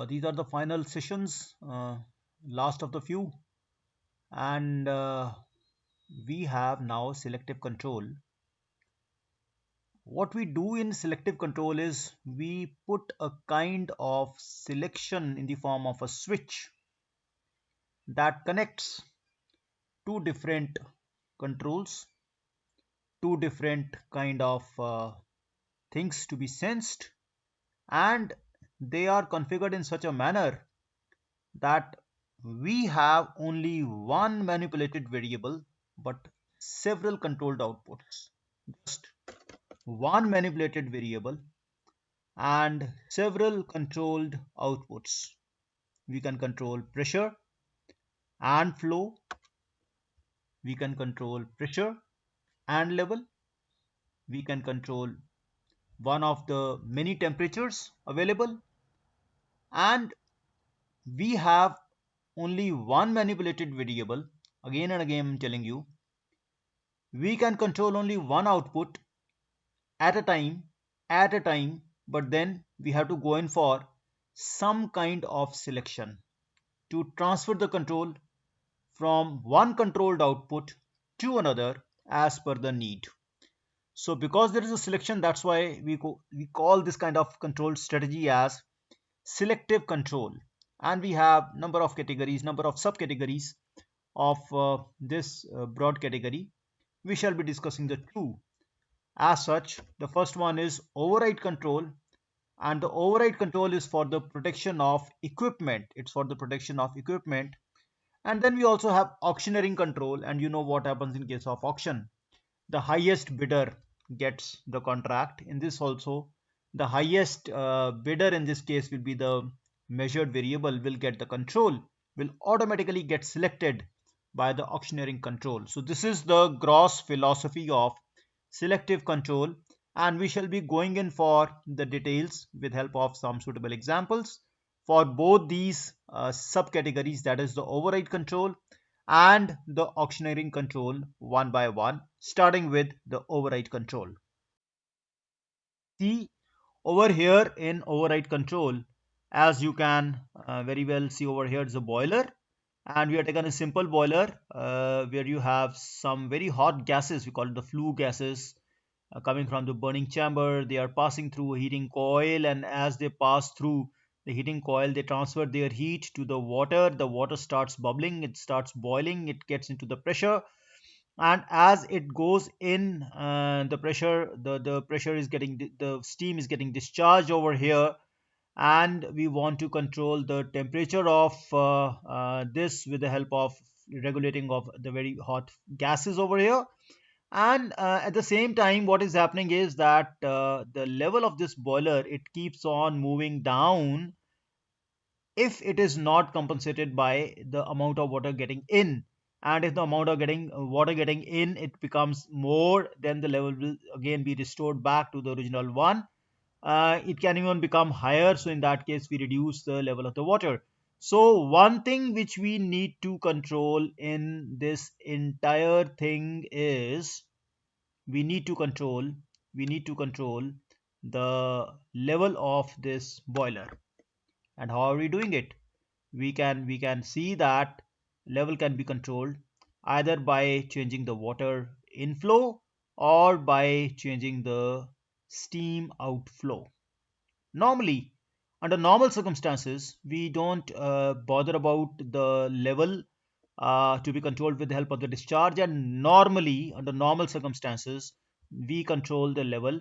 These are the final sessions, last of the few, and we have now selective control. What we do in selective control is we put a kind of selection in the form of a switch that connects two different controls, two different kind of things to be sensed, and they are configured in such a manner that we have only one manipulated variable but several controlled outputs. Just one manipulated variable and several controlled outputs. We can control pressure and flow. We can control pressure and level. We can control one of the many temperatures available, and we have only one manipulated variable. Again and again I'm telling you, we can control only one output at a time, but then we have to go in for some kind of selection to transfer the control from one controlled output to another as per the need. So because there is a selection, that's why we call this kind of control strategy as selective control. And we have number of categories, number of subcategories of this broad category. We shall be discussing the two. As such, the first one is override control, and the override control is for the protection of equipment. It's for the protection of equipment. And then we also have auctioneering control, and you know what happens in case of auction. The highest bidder gets the contract. In this also, the highest bidder in this case will be the measured variable, will get the control, will automatically get selected by the auctioneering control. So this is the gross philosophy of selective control, and we shall be going in for the details with help of some suitable examples for both these subcategories, that is the override control and the auctioneering control, one by one, starting with the override control. See, over here in override control, as you can very well see, over here is a boiler, and we have taken a simple boiler where you have some very hot gases, we call it the flue gases, coming from the burning chamber. They are passing through a heating coil, and as they pass through the heating coil, they transfer their heat to the water. The water starts bubbling, it starts boiling, it gets into the pressure, and as it goes in, the pressure is getting, the steam is getting discharged over here, and we want to control the temperature of this with the help of regulating of the very hot gases over here. And at the same time, what is happening is that the level of this boiler, it keeps on moving down if it is not compensated by the amount of water getting in. And if the amount of getting water getting in, it becomes more, then the level will again be restored back to the original one. It can even become higher, so in that case we reduce the level of the water. So one thing which we need to control in this entire thing is we need to control we need to control the level of this boiler. And how are we doing it? We can see that level can be controlled either by changing the water inflow or by changing the steam outflow. Normally, under normal circumstances, we don't bother about the level to be controlled with the help of the discharge, and normally under normal circumstances we control the level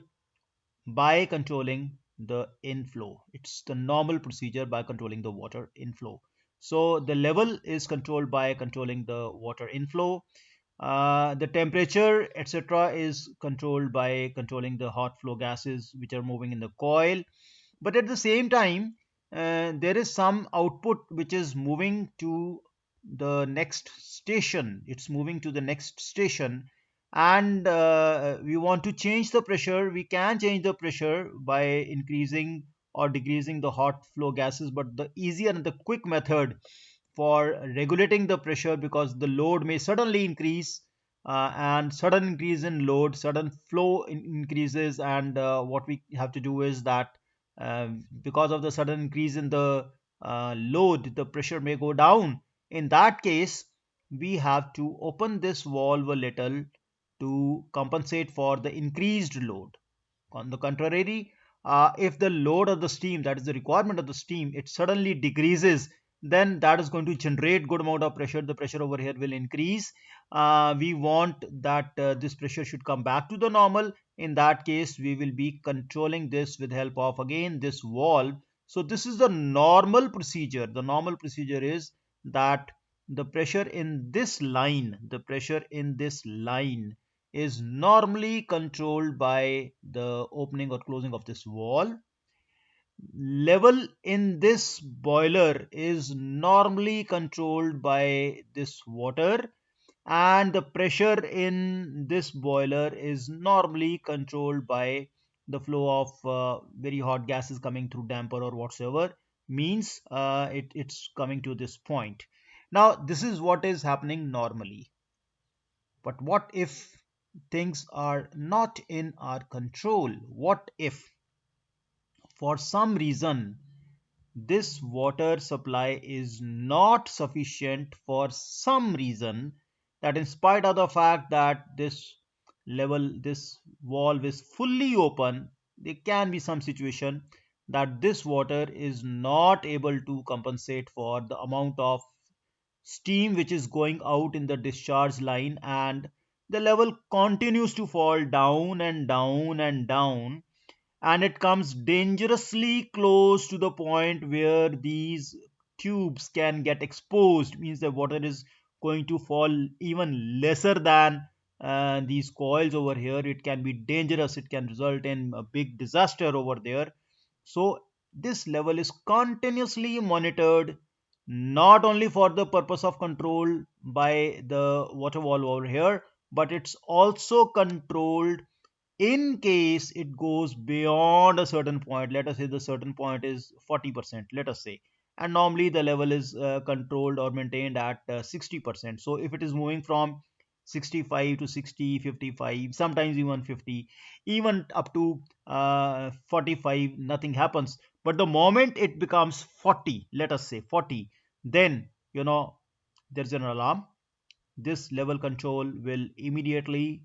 by controlling the inflow. It's the normal procedure by controlling the water inflow. So the level is controlled by controlling the water inflow. The temperature, etc., is controlled by controlling the hot flow gases which are moving in the coil. But at the same time, there is some output which is moving to the next station. It's moving to the next station, and we want to change the pressure. We can change the pressure by increasing or decreasing the hot flow gases, but the easier and the quick method for regulating the pressure, because the load may suddenly increase, and sudden increase in load, sudden flow increases, and what we have to do is that because of the sudden increase in the load, the pressure may go down. In that case, we have to open this valve a little to compensate for the increased load. On the contrary, if the load of the steam, that is the requirement of the steam, it suddenly decreases, then that is going to generate good amount of pressure. The pressure over here will increase. We want that this pressure should come back to the normal. In that case, we will be controlling this with help of again this valve. So this is the normal procedure. The normal procedure is that the pressure in this line, the pressure in this line is normally controlled by the opening or closing of this valve. Level in this boiler is normally controlled by this water, and the pressure in this boiler is normally controlled by the flow of very hot gases coming through damper or whatsoever means it's coming to this point. Now this is what is happening normally. But what if things are not in our control? What if for some reason this water supply is not sufficient, for some reason, that in spite of the fact that this valve is fully open, there can be some situation that this water is not able to compensate for the amount of steam which is going out in the discharge line, and the level continues to fall down and down and down, and it comes dangerously close to the point where these tubes can get exposed, means the water is going to fall even lesser than these coils over here. It can be dangerous, it can result in a big disaster over there. So this level is continuously monitored, not only for the purpose of control by the water valve over here, but it's also controlled in case it goes beyond a certain point. Let us say the certain point is 40%, let us say, and normally the level is controlled or maintained at 60%. So if it is moving from 65 to 60, 55, sometimes even 50, even up to 45, nothing happens. But the moment it becomes 40, let us say 40, then there's an alarm. This level control will immediately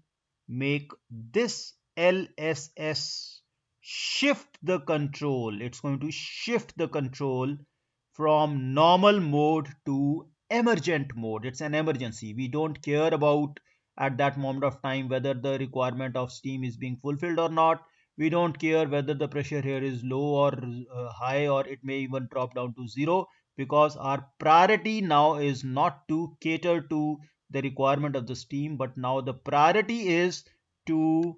make this LSS shift the control. It's going to shift the control from normal mode to emergent mode. It's an emergency. We don't care about at that moment of time whether the requirement of steam is being fulfilled or not. We don't care whether the pressure here is low or high, or it may even drop down to zero, because our priority now is not to cater to the requirement of the steam, but now the priority is to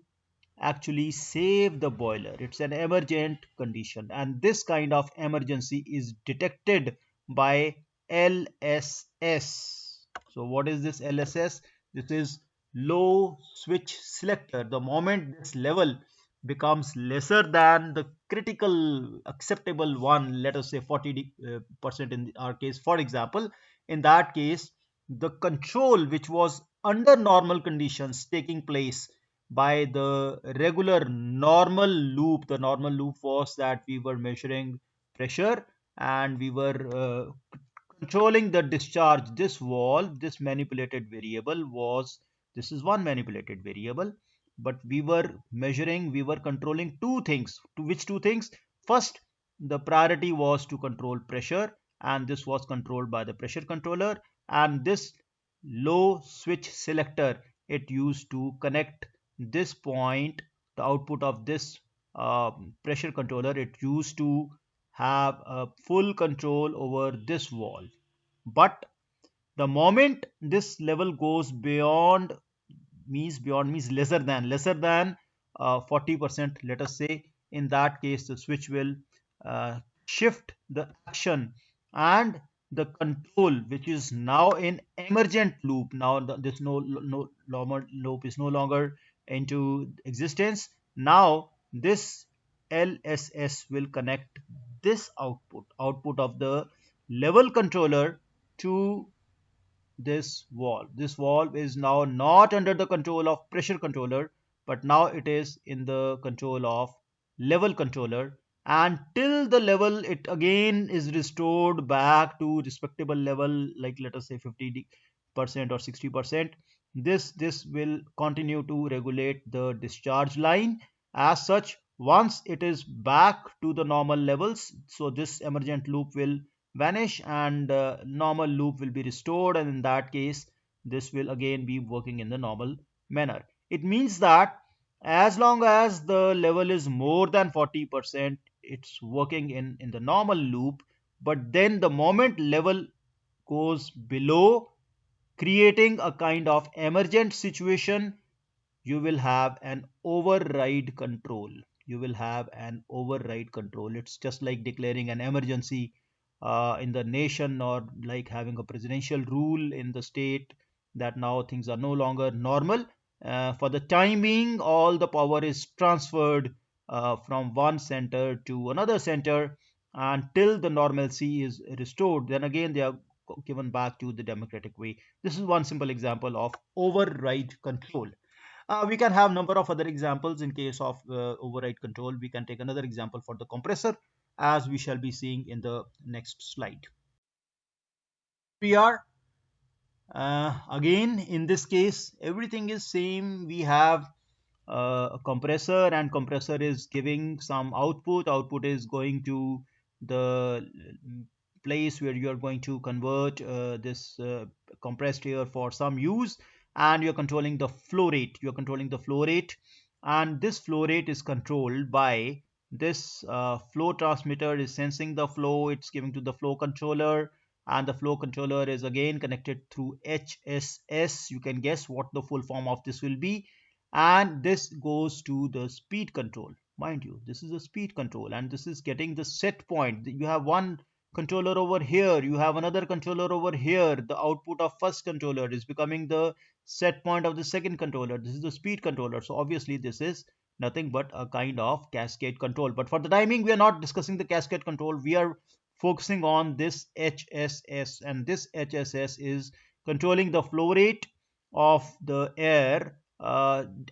actually save the boiler. It's an emergent condition, and this kind of emergency is detected by LSS. So what is this LSS? This is low switch selector. The moment this level becomes lesser than the critical acceptable one, let us say 40% in our case, for example, in that case the control which was under normal conditions taking place by the regular normal loop. The normal loop was that we were measuring pressure and we were controlling the discharge. This valve, this manipulated variable was, this is one manipulated variable, but we were measuring, we were controlling two things. To which two things? First, the priority was to control pressure, and this was controlled by the pressure controller. And this low switch selector, it used to connect this point, the output of this pressure controller, it used to have a full control over this valve. But the moment this level goes beyond means lesser than 40%, let us say, in that case the switch will shift the action, and the control, which is now in emergent loop, now this no longer loop is no longer into existence. Now this LSS will connect this output of the level controller to this valve. This valve is now not under the control of pressure controller, but now it is in the control of level controller. and till the level it again is restored back to respectable level, like let us say 50% or 60%. This will continue to regulate the discharge line. As such, once it is back to the normal levels, so this emergent loop will vanish and normal loop will be restored, and in that case this will again be working in the normal manner. It means that as long as the level is more than 40%, it's working in the normal loop. But then the moment level goes below, creating a kind of emergent situation, you will have an override control. You will have an override control. It's just like declaring an emergency in the nation, or like having a presidential rule in the state that now things are no longer normal. For the time being, all the power is transferred from one center to another center until the normalcy is restored. Then again, they are given back to the democratic way. This is one simple example of override control. We can have number of other examples in case of override control. We can take another example for the compressor, as we shall be seeing in the next slide. We are again in this case everything is same. We have a compressor, and compressor is giving some output is going to the place where you are going to convert this compressed air for some use, and you're controlling the flow rate. You're controlling the flow rate, and this flow rate is controlled by this flow transmitter is sensing the flow. It's giving to the flow controller, and the flow controller is again connected through HSS. You can guess what the full form of this will be, and this goes to the speed control. Mind you, this is a speed control, and this is getting the set point. You have one controller over here, you have another controller over here. The output of first controller is becoming the set point of the second controller. This is the speed controller, so obviously this is nothing but a kind of cascade control. But for the timing, we are not discussing the cascade control. We are focusing on this HSS, and this HSS is controlling the flow rate of the air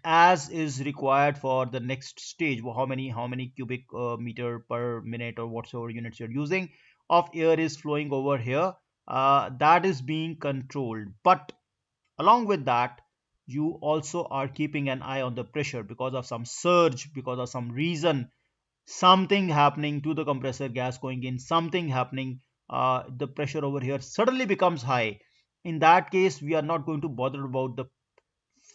as is required for the next stage. How many cubic meter per minute or whatsoever units you're using of air is flowing over here, that is being controlled. But along with that, you also are keeping an eye on the pressure because of some surge, because of some reason, something happening to the compressor gas going in, something happening, the pressure over here suddenly becomes high. In that case, we are not going to bother about the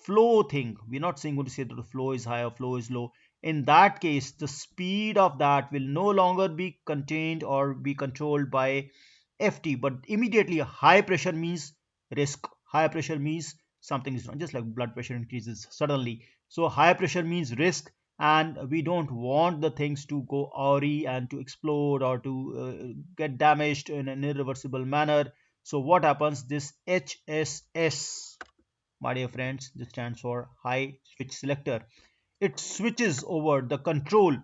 flow thing. We're not saying going to say that the flow is high or flow is low. In that case, the speed of that will no longer be contained or be controlled by FT, but immediately high pressure means risk. High pressure means something is wrong, just like blood pressure increases suddenly. So high pressure means risk, and we don't want the things to go awry and to explode or to get damaged in an irreversible manner. So what happens? This HSS, my dear friends, this stands for high switch selector. It switches over the control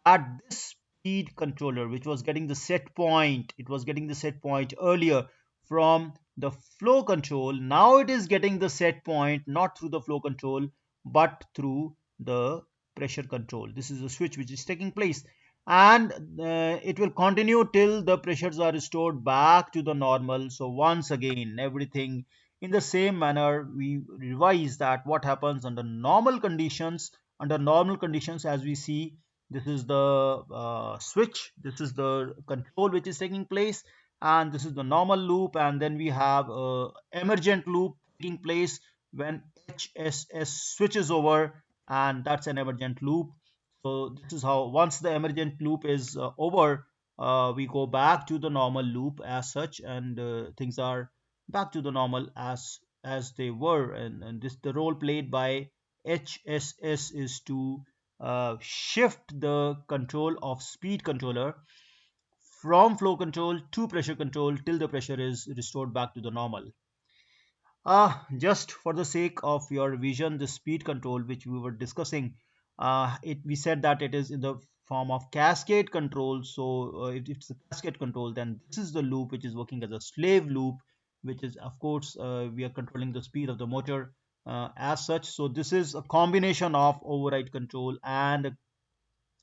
that this speed controller, which was getting the set point, it was getting the set point earlier from the flow control. Now it is getting the set point not through the flow control but through the pressure control. This is a switch which is taking place, and it will continue till the pressures are restored back to the normal. So once again, everything in the same manner. We revise that what happens under normal conditions. Under normal conditions, as we see, this is the switch, this is the control which is taking place, and this is the normal loop, and then we have a emergent loop taking place when HSS switches over, and that's an emergent loop. So this is how, once the emergent loop is over, we go back to the normal loop as such, and things are back to the normal as they were. And this, the role played by HSS is to shift the control of speed controller from flow control to pressure control till the pressure is restored back to the normal. Just for the sake of your revision, the speed control which we were discussing, we said that it is in the form of cascade control. So if it's a cascade control, then this is the loop which is working as a slave loop, which is of course we are controlling the speed of the motor as such. So this is a combination of override control and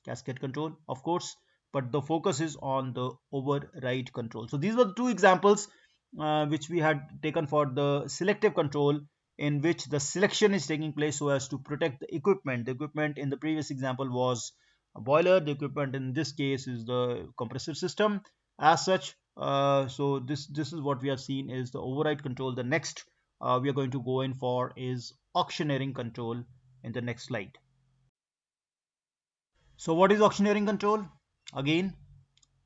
cascade control, of course. but the focus is on the override control. So these were the two examples which we had taken for the selective control, in which the selection is taking place so as to protect the equipment. The equipment in the previous example was a boiler. The equipment in this case is the compressor system as such. So this is what we have seen is the override control. The next we are going to go in for is auctioneering control in the next slide. So what is auctioneering control? Again,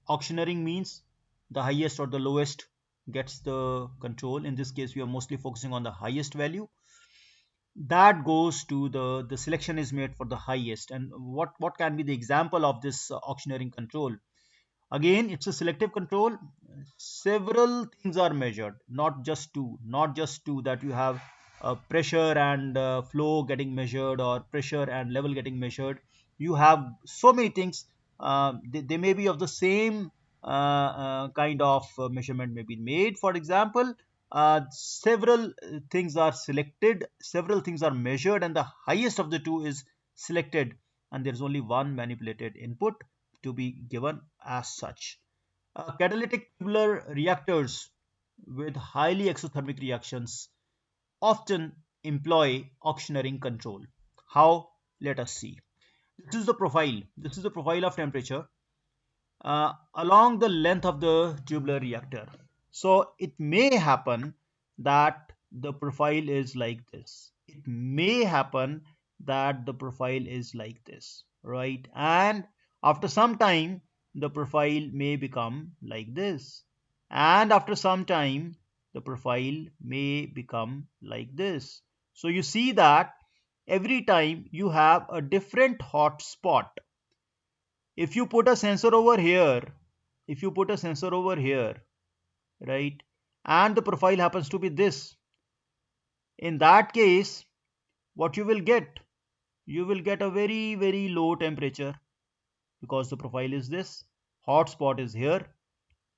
auctioneering means the highest or the lowest gets the control. In this case, we are mostly focusing on the highest value. That goes to the selection is made for the highest. And what can be the example of this auctioneering control? Again, it's a selective control. Several things are measured, not just two that you have pressure and flow getting measured, or pressure and level getting measured. You have so many things. They may be of the same kind of measurement may be made. For example, several things are selected, several things are measured, and the highest of the two is selected, and there's only one manipulated input to be given as such. Catalytic tubular reactors with highly exothermic reactions often employ auctioneering control. How? Let us see. This is the profile. This is the profile of temperature along the length of the tubular reactor. So it may happen that the profile is like this. It may happen that the profile is like this, right? And after some time, the profile may become like this. And after some time, the profile may become like this. So you see that every time you have a different hot spot. If you put a sensor over here, if you put a sensor over here, right, and the profile happens to be this, in that case, what you will get? You will get a very low temperature, because the profile is this. Hot spot is here,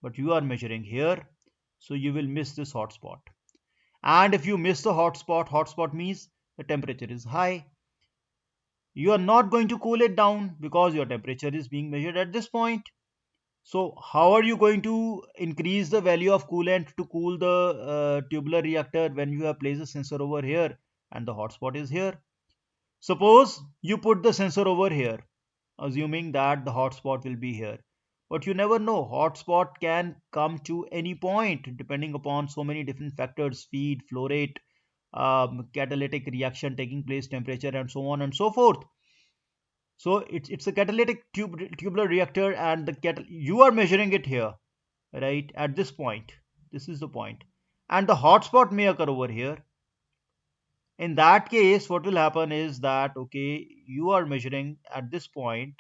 but you are measuring here, so you will miss this hot spot. And if you miss the hot spot means the temperature is high. You are not going to cool it down because your temperature is being measured at this point. So how are you going to increase the value of coolant to cool the tubular reactor when you have placed a sensor over here and the hotspot is here? Suppose you put the sensor over here, assuming that the hotspot will be here. But you never know, hotspot can come to any point depending upon so many different factors: feed, flow rate, catalytic reaction taking place, temperature, and so on and so forth. So it's a catalytic tubular reactor, and you are measuring it here, right, at this point. This is the point, and the hotspot may occur over here. In that case, what will happen is that, okay, you are measuring at this point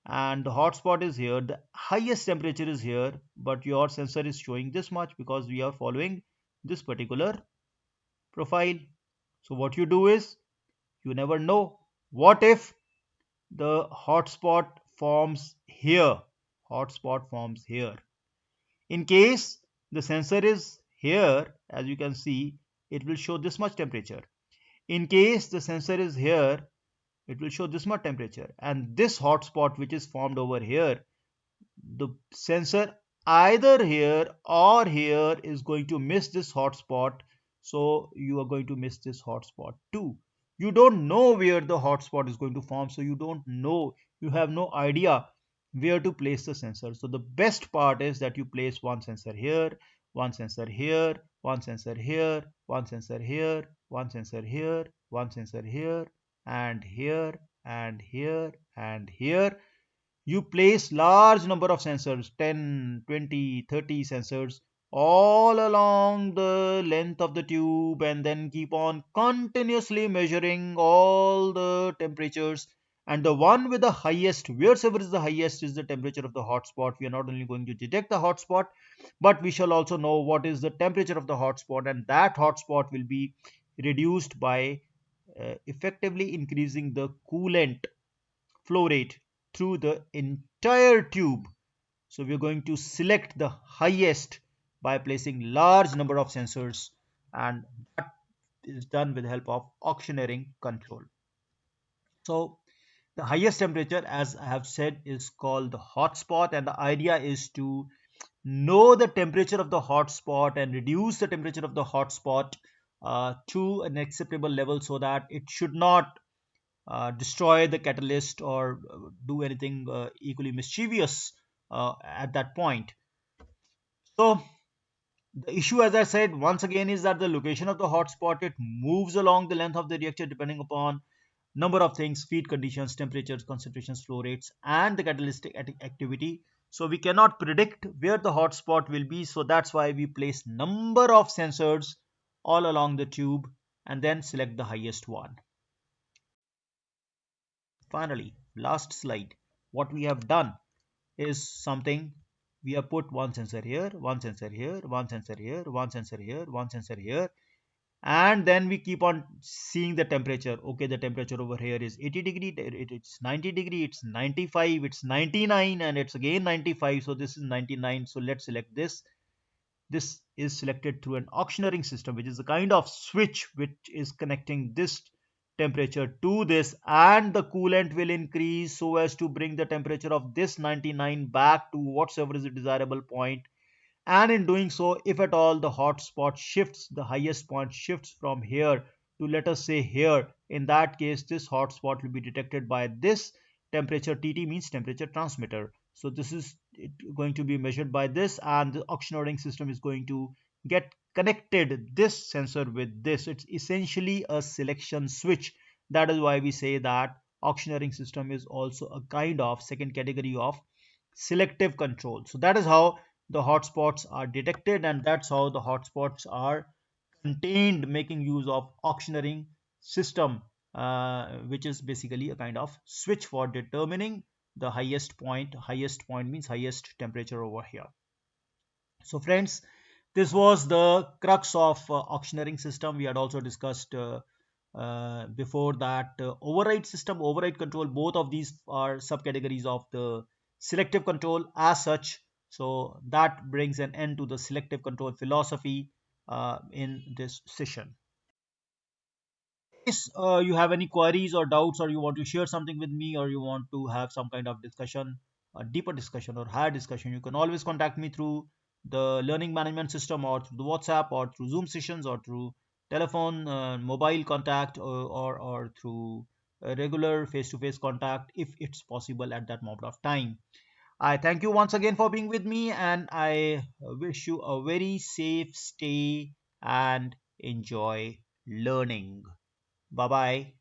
and the hotspot is here, the highest temperature is here, but your sensor is showing this much because we are following this particular profile. So what you do is, you never know, what if the hotspot forms here? Hotspot forms here. In case the sensor is here, as you can see, it will show this much temperature. In case the sensor is here, it will show this much temperature. And this hotspot which is formed over here, the sensor either here or here is going to miss this hotspot. So you are going to miss this hotspot too. You don't know where the hotspot is going to form, so you don't know, you have no idea where to place the sensor. So the best part is that you place one sensor here, one sensor here, one sensor here, one sensor here, one sensor here, one sensor here, and here, and here, and here. You place large number of sensors, 10, 20, 30 sensors, all along the length of the tube, and then keep on continuously measuring all the temperatures. And the one with the highest, wherever is the highest, is the temperature of the hotspot. We are not only going to detect the hotspot, but we shall also know what is the temperature of the hotspot, and that hotspot will be reduced by effectively increasing the coolant flow rate through the entire tube. So we're going to select the highest by placing large number of sensors, and that is done with the help of auctioneering control. So The highest temperature, as I have said, is called the hot spot, and the idea is to know the temperature of the hot spot and reduce the temperature of the hot spot to an acceptable level so that it should not destroy the catalyst or do anything equally mischievous at that point. So the issue, as I said, once again, is that the location of the hotspot, it moves along the length of the reactor depending upon number of things: feed conditions, temperatures, concentrations, flow rates, and the catalytic activity. So we cannot predict where the hotspot will be. So that's why we place number of sensors all along the tube and then select the highest one. Finally, last slide. What we have done is something: we have put one sensor here, one sensor here, one sensor here, one sensor here, one sensor here, and then we keep on seeing the temperature. Okay, the temperature over here is 80 degree, it's 90 degree, it's 95, it's 99, and it's again 95. So this is 99. So let's select this. This is selected through an auctioneering system, which is a kind of switch which is connecting this temperature to this, and the coolant will increase so as to bring the temperature of this 99 back to whatsoever is the desirable point. And in doing so, if at all the hot spot shifts, the highest point shifts from here to, let us say, here, in that case this hot spot will be detected by this temperature. TT means temperature transmitter. So this is going to be measured by this, and the auctioneering system is going to get connected this sensor with this. It's essentially a selection switch. That is why we say that auctioneering system is also a kind of second category of selective control. So that is how the hotspots are detected, and that's how the hotspots are contained, making use of auctioneering system, which is basically a kind of switch for determining the highest point. Highest point means highest temperature over here. So friends, this was the crux of auctioneering system. We had also discussed before that override system, override control. Both of these are subcategories of the selective control as such. So that brings an end to the selective control philosophy in this session. If you have any queries or doubts, or you want to share something with me, or you want to have some kind of discussion, a deeper discussion or higher discussion, you can always contact me through the learning management system, or through the WhatsApp, or through Zoom sessions, or through telephone, mobile contact, or through a regular face-to-face contact if it's possible at that moment of time. I thank you once again for being with me, and I wish you a very safe stay and enjoy learning. Bye bye.